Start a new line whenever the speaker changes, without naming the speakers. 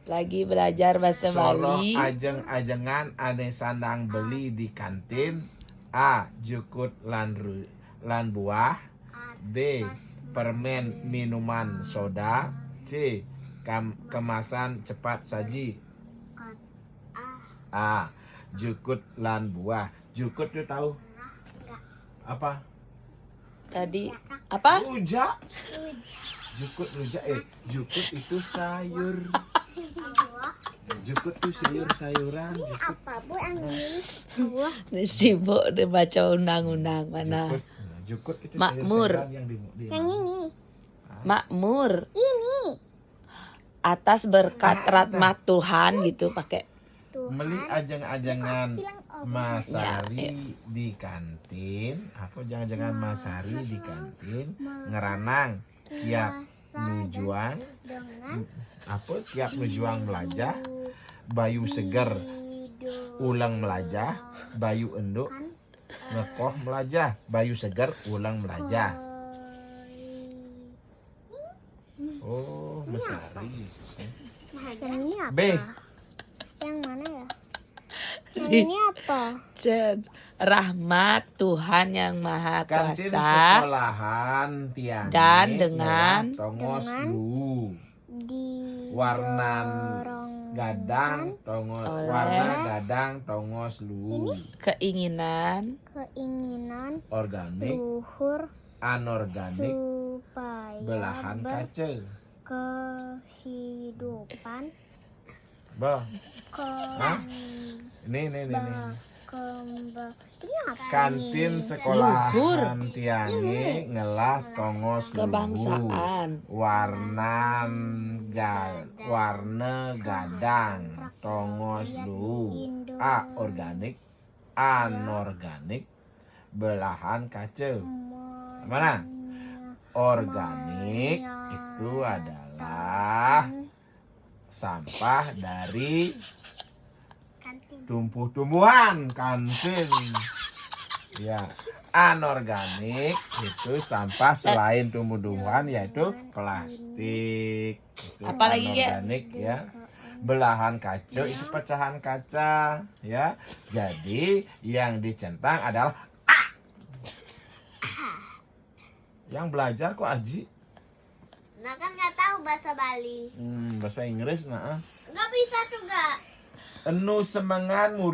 Lagi belajar bahasa
Solo
Bali.
ajeng-ajengan ane sandang beli di kantin. A. Jukut lan buah. B. Permen minuman soda. C. Kemasan cepat saji. A. Jukut lan buah. Jukut tuh tahu? Apa?
Tadi apa?
Rujak. Jukut rujak. Jukut itu sayur. Jukut tuh sayuran.
Apa bu angin?
Ini sibuk dia baca undang-undang mana.
Jukut itu
Makmur.
sayur-sayuran yang di
Yang ini.
Makmur.
Ini.
Atas berkat rahmat Tuhan gitu pakai.
Meli ajeng-ajengan Masari
Ya,
di kantin. Apa jangan-jangan Masari di kantin ngeranang kiap nujuang.
Dengan
Apa kiap nujuang melajah. Bayu seger ulang melajah. Bayu enduk ngekoh melajah. Bayu seger ulang melajah. Oh, Masari.
yang ini apa?
B.
Yang mana ya? Yang ini apa?
Jen, rahmat Tuhan yang Maha
Kantin
Kuasa
sekolahan tiang
dan dengan
tongos lu
Di
warnan
dorong
gadang tongos
Oleh
warna gadang tongos lu
keinginan
keinginan
organik
luhur
anorganik
supaya
belahan kaca
kehidupan
bah Hah? ini ini
ini apa
kantin
ini?
sekolahan tiange ngelah tongos luhu
kebangsaan.
warna gadang tongos lu A organik anorganik belahan kaca mana organik itu adalah sampah dari tumbuh-tumbuhan kantin ya. Anorganik itu sampah selain tumbuh-tumbuhan yaitu plastik itu
Apalagi, ya?
anorganik ya. Belahan kaca itu pecahan kaca ya. Jadi yang dicentang adalah A. Yang belajar kok Aji?
Nah kan nggak tahu bahasa Bali.
Bahasa Inggris nah.
Nggak bisa juga.
Enu semangat murid